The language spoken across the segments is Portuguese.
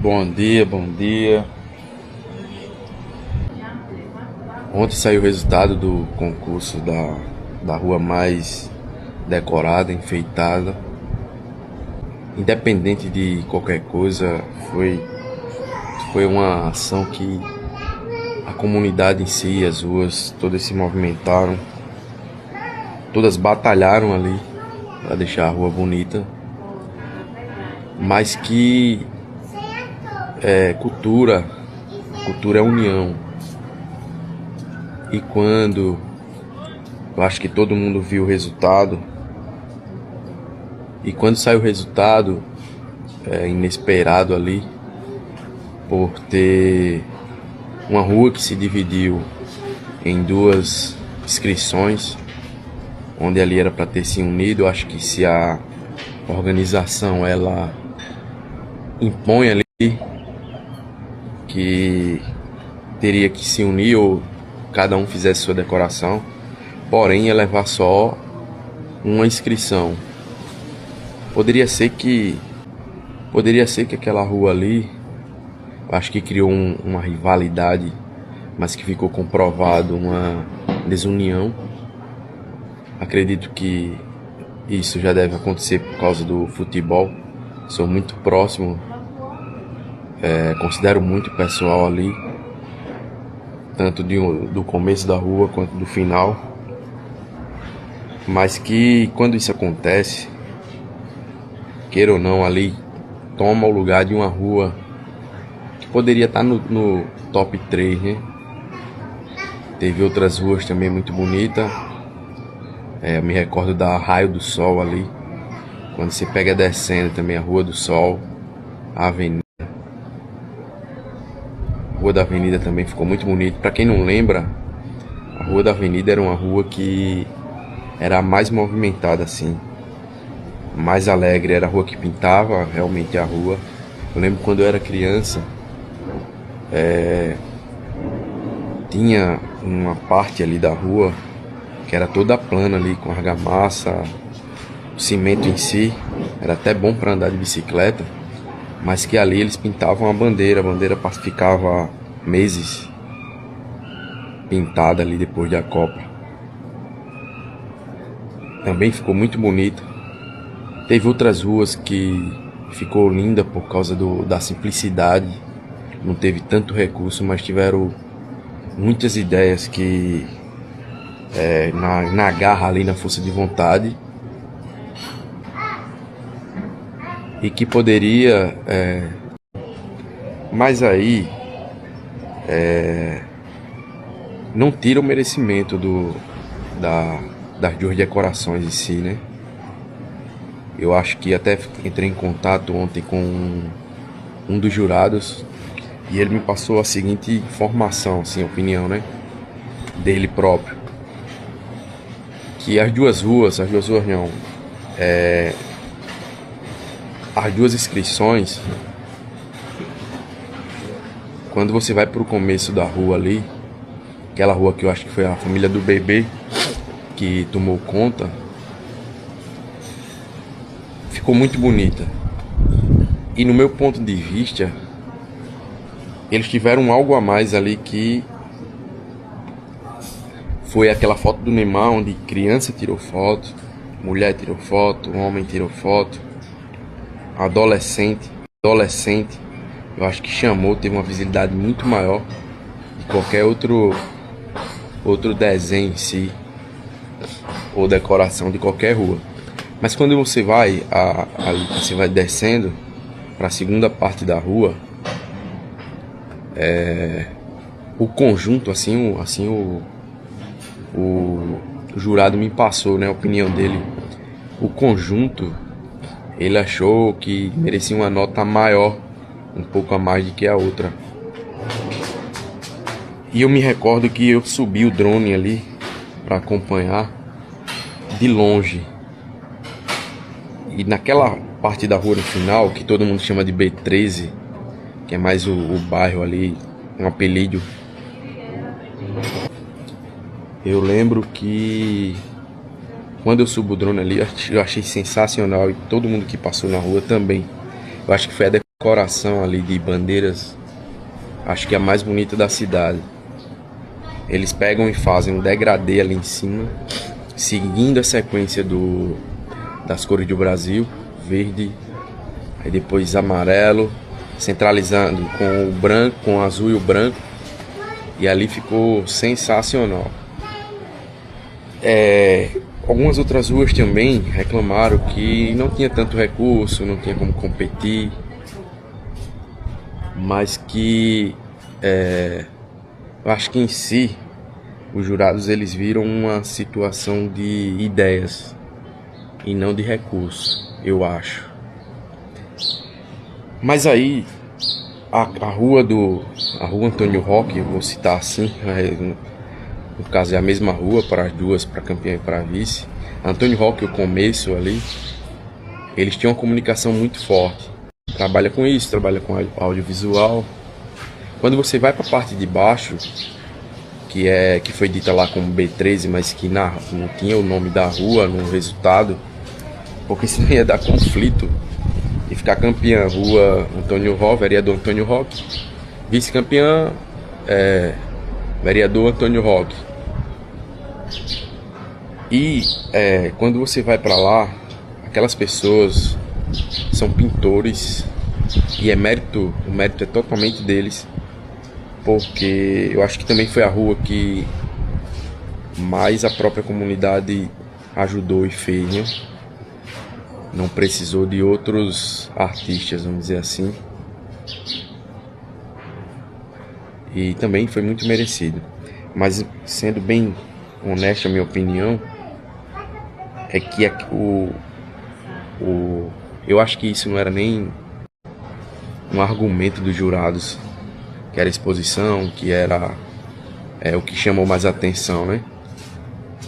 Bom dia, bom dia. Ontem saiu o resultado do concurso da rua mais decorada, enfeitada. Independente de qualquer coisa, foi uma ação que a comunidade em si, as ruas, todas se movimentaram, todas batalharam ali para deixar a rua bonita, mas que cultura é união. E quando eu acho que todo mundo viu o resultado, e quando saiu o resultado inesperado ali, por ter uma rua que se dividiu em duas inscrições, onde ali era para ter se unido, eu acho que se a organização ela impõe ali que teria que se unir ou cada um fizesse sua decoração, porém ia levar só uma inscrição. Poderia ser que aquela rua ali, acho que criou uma rivalidade, mas que ficou comprovado uma desunião. Acredito que isso já deve acontecer por causa do futebol. Sou muito próximo, considero muito o pessoal ali, tanto do começo da rua quanto do final. Mas que quando isso acontece, queira ou não, ali toma o lugar de uma rua que poderia estar no top 3, né? Teve outras ruas também muito bonitas. Eu me recordo da Raio do Sol ali, quando você pega descendo também a Rua do Sol, a Avenida. A Rua da Avenida também ficou muito bonita. Para quem não lembra, a Rua da Avenida era uma rua que era a mais movimentada assim, mais alegre, era a rua que pintava realmente a rua. Eu lembro quando eu era criança, tinha uma parte ali da rua que era toda plana ali, com argamassa, o cimento em si, era até bom para andar de bicicleta, mas que ali eles pintavam a bandeira ficava meses pintada ali depois da Copa. Também ficou muito bonita. Teve outras ruas que ficou linda por causa da simplicidade, não teve tanto recurso, mas tiveram muitas ideias que na garra ali, na força de vontade, e que poderia, mas aí não tira o merecimento das duas decorações em si, né? Eu acho que até entrei em contato ontem com um dos jurados e ele me passou a seguinte informação, assim, opinião, né, dele próprio, que as duas inscrições, quando você vai pro começo da rua ali, aquela rua que eu acho que foi a família do bebê que tomou conta, ficou muito bonita. E no meu ponto de vista, eles tiveram algo a mais ali, que foi aquela foto do Neymar, onde criança tirou foto, mulher tirou foto, homem tirou foto, adolescente, eu acho que teve uma visibilidade muito maior de qualquer outro desenho em si, ou decoração de qualquer rua. Mas quando você vai descendo para a segunda parte da rua, o conjunto, o jurado me passou, né, a opinião dele. O conjunto, ele achou que merecia uma nota maior, um pouco a mais do que a outra. E eu me recordo que eu subi o drone ali para acompanhar de longe. E naquela parte da rua no final, que todo mundo chama de B13, que é mais o bairro ali, um apelido, eu lembro que quando eu subo o drone ali, eu achei sensacional, e todo mundo que passou na rua também. Eu acho que foi a decoração ali de bandeiras, acho que é a mais bonita da cidade. Eles pegam e fazem um degradê ali em cima, seguindo a sequência das cores do Brasil, verde, aí depois amarelo, centralizando com o branco, com o azul e o branco, e ali ficou sensacional. Algumas outras ruas também reclamaram que não tinha tanto recurso, não tinha como competir, mas que eu acho que em si os jurados eles viram uma situação de ideias e não de recurso, eu acho. Mas aí a rua Antônio Roque, vou citar assim, no caso é a mesma rua para as duas, para campeão e para vice. Antônio Roque, o começo ali, eles tinham uma comunicação muito forte. Trabalha com isso, trabalha com audiovisual. Quando você vai para a parte de baixo, que foi dita lá como B13, mas que não tinha o nome da rua no resultado, porque senão ia dar conflito e ficar campeã rua Antônio Roque, vereador Antônio Roque, vice-campeã vereador Antônio Roque. E quando você vai para lá, aquelas pessoas são pintores e o mérito é totalmente deles, porque eu acho que também foi a rua que mais a própria comunidade ajudou e fez, né? Não precisou de outros artistas, vamos dizer assim. E também foi muito merecido. Mas, sendo bem honesto, a minha opinião é que eu acho que isso não era nem um argumento dos jurados, que era a exposição, que era o que chamou mais atenção, né?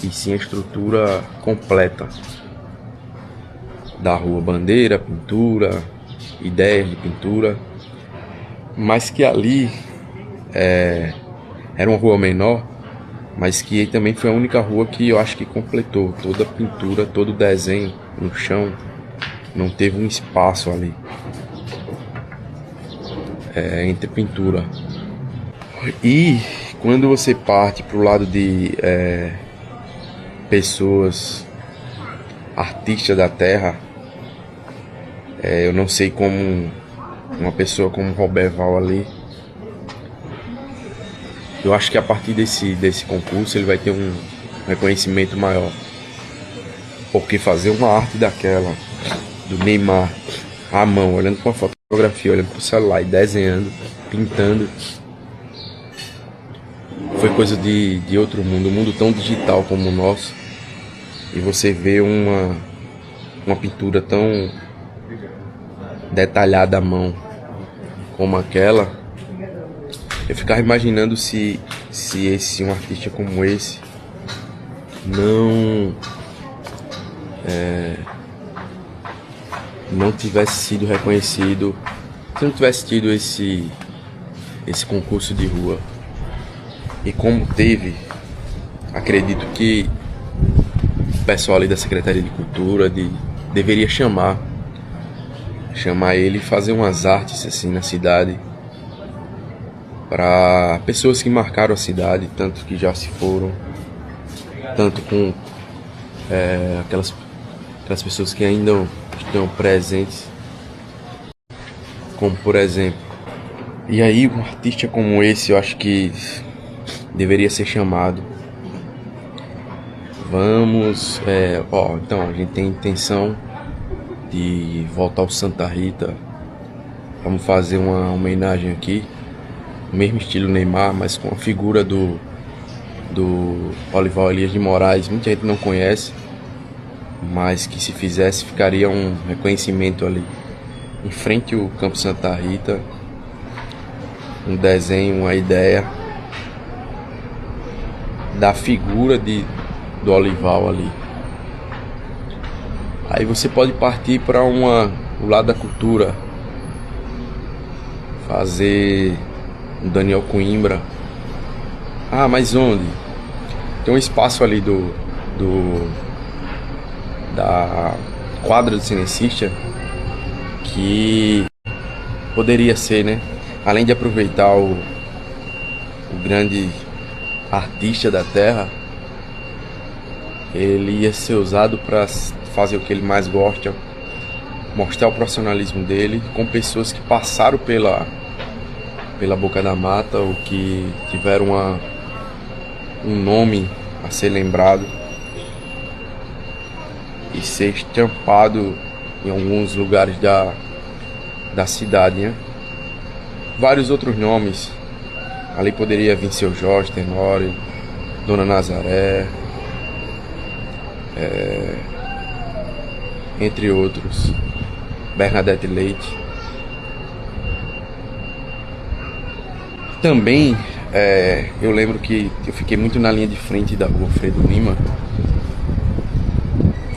E sim a estrutura completa da rua, bandeira, pintura, ideias de pintura, mas que ali era uma rua menor, mas que também foi a única rua que eu acho que completou toda a pintura, todo o desenho no chão, não teve um espaço ali entre pintura. E quando você parte para o lado de pessoas, artistas da terra, eu não sei como uma pessoa como Roberval ali, eu acho que a partir desse concurso ele vai ter um reconhecimento maior, porque fazer uma arte daquela do Neymar à mão, olhando para uma fotografia, olhando para o celular e desenhando, pintando, foi coisa de outro mundo, um mundo tão digital como o nosso. E você vê uma pintura tão detalhada à mão como aquela, eu ficava imaginando se um artista como esse não tivesse sido reconhecido, se não tivesse tido esse concurso de rua. E como teve, acredito que o pessoal ali da Secretaria de Cultura deveria chamar ele e fazer umas artes assim na cidade, para pessoas que marcaram a cidade, tanto que já se foram, tanto com aquelas pessoas que ainda estão presentes, como por exemplo. E aí um artista como esse eu acho que deveria ser chamado. Vamos, então a gente tem intenção de voltar ao Santa Rita. Vamos fazer uma homenagem aqui, no mesmo estilo Neymar, mas com a figura do Olival Elias de Moraes. Muita gente não conhece, mas que se fizesse ficaria um reconhecimento ali em frente ao Campo Santa Rita, um desenho, uma ideia da figura do Olival ali. Aí você pode partir para o lado da cultura, fazer um Daniel Coimbra. Ah, mas onde? Tem um espaço ali da quadra do Cinecista que poderia ser, né? Além de aproveitar o grande artista da terra, ele ia ser usado para fazer o que ele mais gosta, mostrar o profissionalismo dele com pessoas que passaram pela Boca da Mata, ou que tiveram um nome a ser lembrado e ser estampado em alguns lugares da cidade, né? Vários outros nomes. Ali poderia vir Seu Jorge Tenório, Dona Nazaré, entre outros, Bernadette Leite. Também eu lembro que eu fiquei muito na linha de frente da rua Alfredo Lima.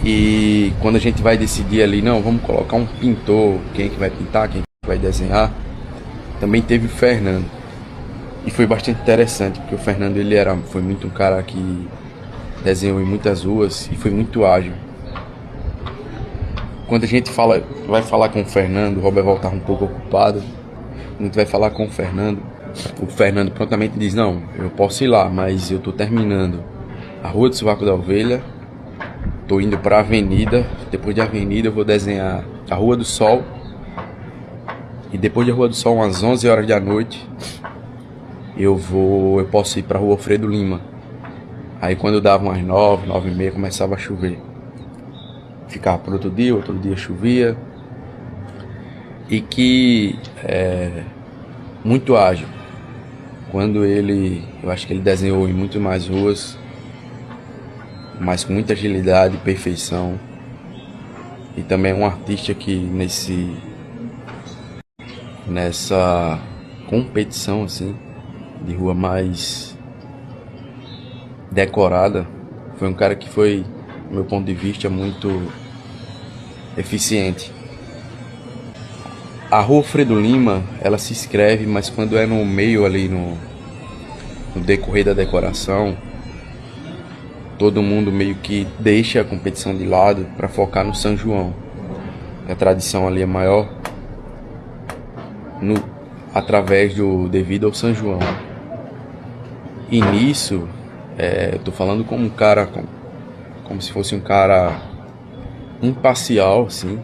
E quando a gente vai decidir ali, não, vamos colocar um pintor, quem é que vai pintar, quem é que vai desenhar, também teve o Fernando. E foi bastante interessante, porque o Fernando foi muito um cara que desenhou em muitas ruas e foi muito ágil. Quando a gente vai falar com o Fernando, o Robert vai estar um pouco ocupado. Quando a gente vai falar com o Fernando prontamente diz, não, eu posso ir lá, mas eu estou terminando a Rua do Sovaco da Ovelha, estou indo para a avenida, depois da avenida eu vou desenhar a Rua do Sol, e depois da Rua do Sol, umas 11 horas da noite, eu posso ir para a Rua Alfredo Lima. Aí quando dava umas 9, 9h30, começava a chover. Ficava por outro dia chovia. E que muito ágil. Quando eu acho que ele desenhou em muito mais ruas, mas com muita agilidade e perfeição. E também é um artista que nessa competição assim de rua mais decorada, foi um cara que foi, do meu ponto de vista, muito eficiente. A Rua Alfredo Lima, ela se escreve, mas quando é no meio ali, no decorrer da decoração, todo mundo meio que deixa a competição de lado para focar no São João. A tradição ali é maior através devido ao São João. E nisso, eu tô falando como um cara, como se fosse um cara imparcial, assim,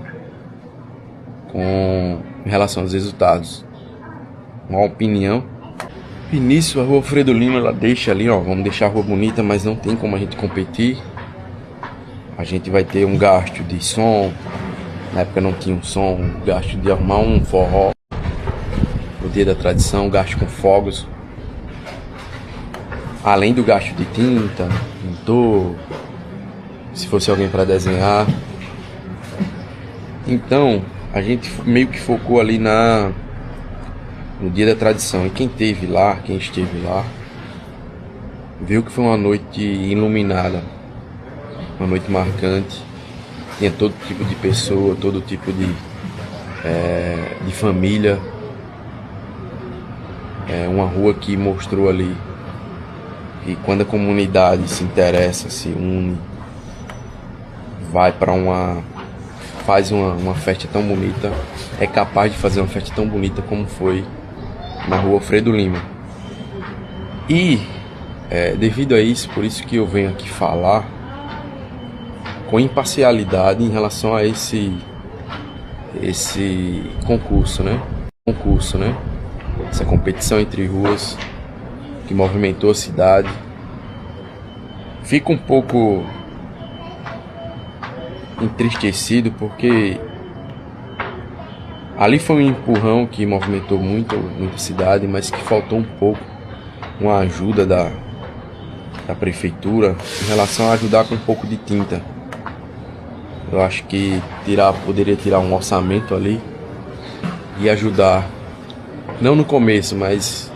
em relação aos resultados, uma opinião. E nisso a Rua Alfredo Lima, ela deixa ali, ó, vamos deixar a rua bonita, mas não tem como a gente competir. A gente vai ter um gasto de som, na época não tinha um som, um gasto de arrumar um forró no dia da tradição, um gasto com fogos, além do gasto de tinta, pintor, se fosse alguém para desenhar. Então a gente meio que focou ali no dia da tradição. E quem esteve lá, viu que foi uma noite iluminada, uma noite marcante. Tinha todo tipo de pessoa, todo tipo de família. Uma rua que mostrou ali que quando a comunidade se interessa, se une, vai para faz uma festa tão bonita, é capaz de fazer uma festa tão bonita como foi na Rua Alfredo Lima. E devido a isso, por isso que eu venho aqui falar com imparcialidade em relação a esse concurso, né? Essa competição entre ruas que movimentou a cidade. Fico um pouco entristecido porque ali foi um empurrão que movimentou muito a cidade, mas que faltou um pouco uma ajuda da prefeitura em relação a ajudar com um pouco de tinta. Eu acho que poderia tirar um orçamento ali e ajudar, não no começo, mas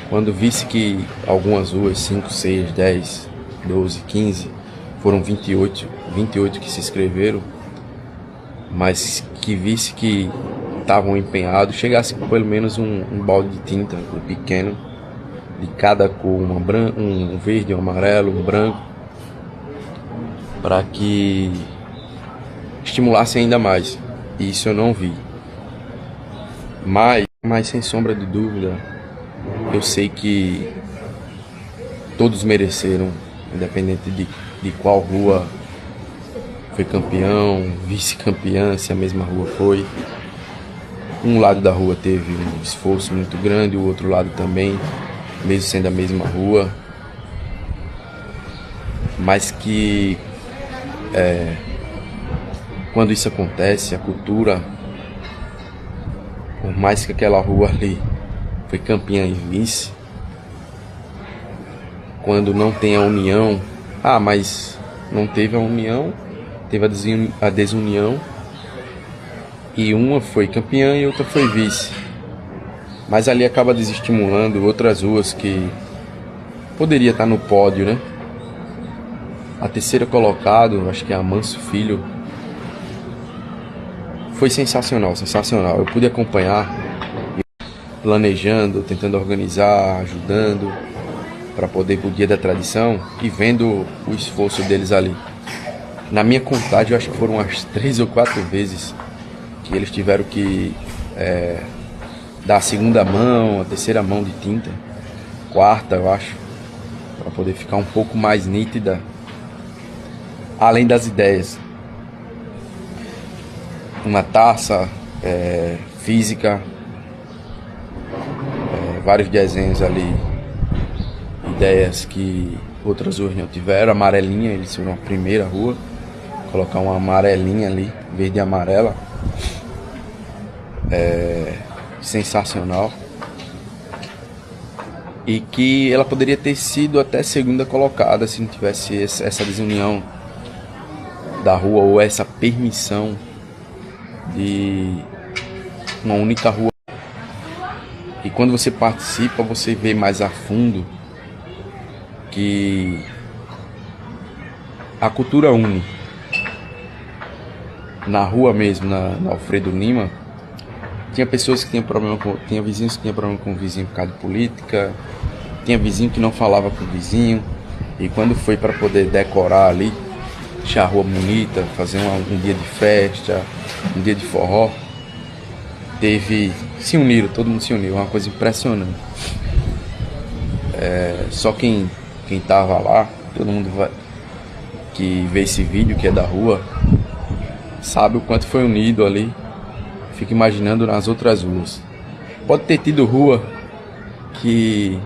quando visse que algumas ruas, 5, 6, 10, 12, 15, foram 28 que se inscreveram, mas que visse que estavam empenhados, chegasse com pelo menos um balde de tinta pequeno, de cada cor, um verde, um amarelo, um branco, para que estimulasse ainda mais. E isso eu não vi. Mas sem sombra de dúvida, eu sei que todos mereceram, independente de qual rua foi campeão, vice-campeã, se a mesma rua foi. Um lado da rua teve um esforço muito grande, o outro lado também, mesmo sendo a mesma rua. Mas que quando isso acontece, a cultura, por mais que aquela rua ali foi campeã e vice, quando não tem a união, mas não teve a união, teve a desunião, e uma foi campeã e outra foi vice. Mas ali acaba desestimulando outras ruas que poderia estar no pódio, né? A terceira colocado, acho que é a Manso Filho, foi sensacional, sensacional. Eu pude acompanhar, planejando, tentando organizar, ajudando para poder ir pro Dia da Tradição e vendo o esforço deles ali. Na minha contagem, eu acho que foram umas 3 ou 4 vezes que eles tiveram que dar a segunda mão, a terceira mão de tinta, quarta, eu acho, para poder ficar um pouco mais nítida, além das ideias. Uma taça física, vários desenhos ali, ideias que outras ruas não tiveram. Amarelinha, eles foram a primeira rua, colocar uma amarelinha ali, verde e amarela, sensacional. E que ela poderia ter sido até segunda colocada se não tivesse essa desunião da rua, ou essa permissão de uma única rua. E quando você participa, você vê mais a fundo que a cultura une. Na rua mesmo, na Alfredo Lima, tinha pessoas que tinham problema tinha vizinhos que tinham problema com o vizinho por causa de política, tinha vizinho que não falava com o vizinho, e quando foi para poder decorar ali, deixar a rua bonita, fazer um dia de festa, um dia de forró, se uniram, todo mundo se uniu, uma coisa impressionante. Só quem tava lá, todo mundo que vê esse vídeo, que é da rua, sabe o quanto foi unido ali. Fico imaginando nas outras ruas. Pode ter tido rua que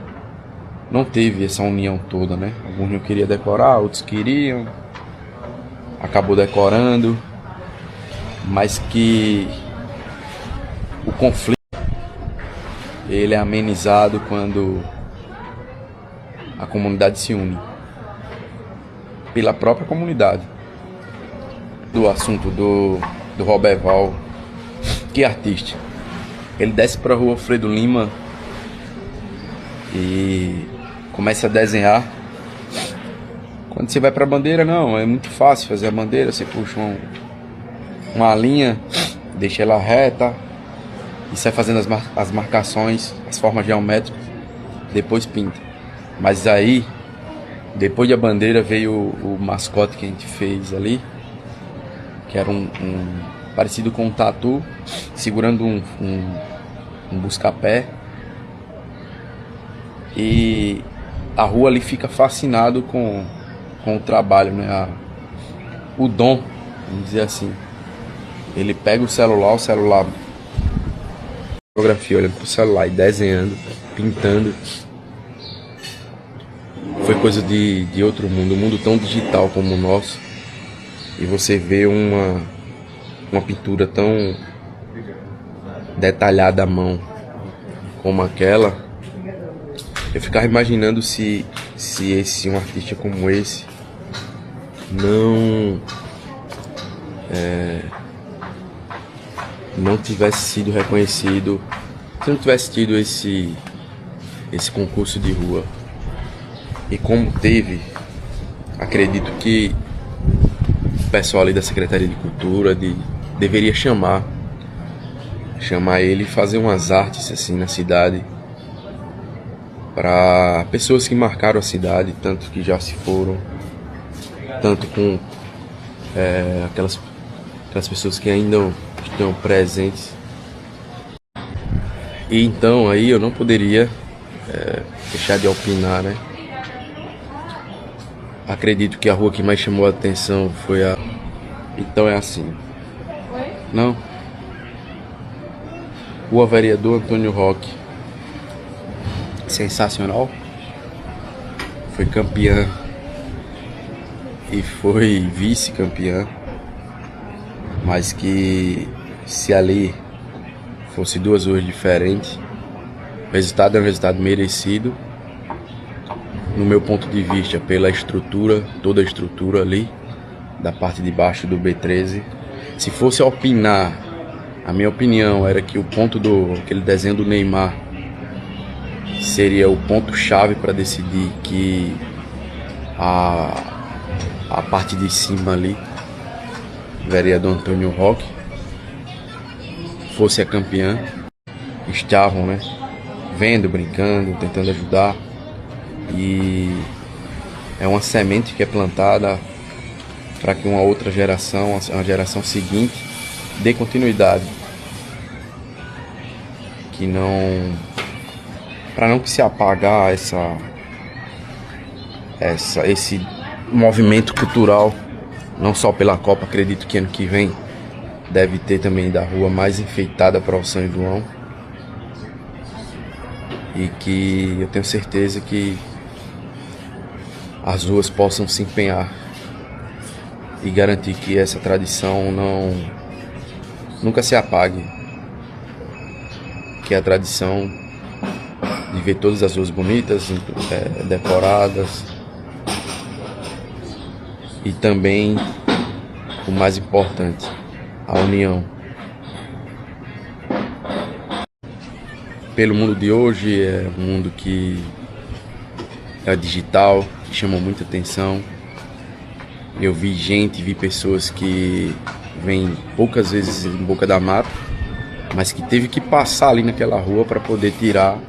não teve essa união toda, né? Alguns não queriam decorar, outros queriam, acabou decorando, mas que o conflito ele é amenizado quando a comunidade se une, pela própria comunidade. Do assunto do Roberval, que artista, ele desce para a rua Alfredo Lima e começa a desenhar. Quando você vai para a bandeira, não, é muito fácil fazer a bandeira. Você puxa uma linha, deixa ela reta e sai fazendo as marcações, as formas geométricas, depois pinta. Mas aí, depois da bandeira, veio o mascote que a gente fez ali, que era parecido com um tatu, segurando um busca-pé. E a rua ali fica fascinado com o trabalho, né? O dom, vamos dizer assim. Ele pega o celular, fotografia, olhando pro celular e desenhando, pintando. Foi coisa de outro mundo, um mundo tão digital como o nosso. E você vê uma pintura tão detalhada à mão como aquela. Eu ficava imaginando se um artista como esse não tivesse sido reconhecido, se não tivesse tido esse concurso de rua. E como teve, acredito que o pessoal ali da Secretaria de Cultura deveria chamar ele e fazer umas artes assim na cidade, para pessoas que marcaram a cidade, tanto que já se foram, tanto com aquelas pessoas que ainda estão presentes. E então aí eu não poderia deixar de opinar, né? Acredito que a rua que mais chamou a atenção foi a... Então é assim. Não. Rua Vereador Antônio Roque. Sensacional. Foi campeã. E foi vice-campeã. Mas que se ali fosse duas ruas diferentes, o resultado é um resultado merecido. No meu ponto de vista, pela estrutura, toda a estrutura ali, da parte de baixo do B13. Se fosse opinar, a minha opinião era que o ponto aquele desenho do Neymar seria o ponto-chave para decidir que a parte de cima ali, vereador Antônio Roque, fosse a campeã. Estavam, né, vendo, brincando, tentando ajudar. E é uma semente que é plantada para que uma outra geração, uma geração seguinte, dê continuidade. Que não... para não que se apagar esse movimento cultural, não só pela Copa. Acredito que ano que vem deve ter também da rua mais enfeitada para o São João. E que eu tenho certeza que as ruas possam se empenhar e garantir que essa tradição nunca se apague. Que é a tradição de ver todas as ruas bonitas, decoradas. E também, o mais importante, a união. Pelo mundo de hoje, é um mundo que é digital, que chamou muita atenção. Eu vi pessoas que vêm poucas vezes em Boca da Mata, mas que teve que passar ali naquela rua para poder tirar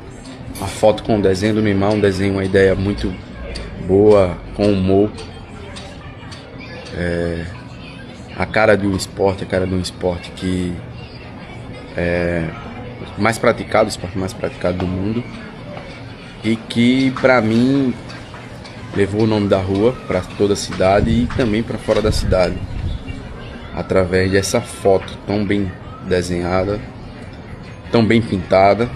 a foto com o desenho do Neymar, uma ideia muito boa, com humor. A cara de um esporte que é mais praticado, o esporte mais praticado do mundo, e que para mim levou o nome da rua para toda a cidade e também para fora da cidade, através dessa foto tão bem desenhada, tão bem pintada.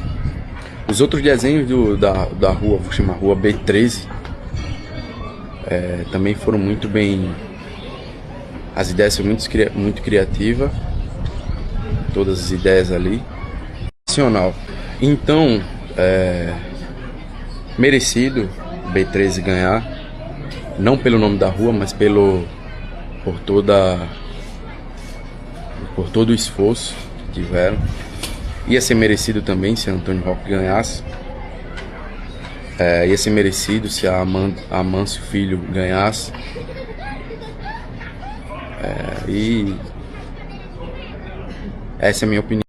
Os outros desenhos da rua, vou chamar rua B13, também foram muito bem. As ideias são muito criativas, todas as ideias ali. Nacional. Então, merecido B13 ganhar, não pelo nome da rua, mas por todo o esforço que tiveram. Ia ser merecido também se Antônio Roque ganhasse. Ia ser merecido se a Amâncio Filho ganhasse. E essa é a minha opinião.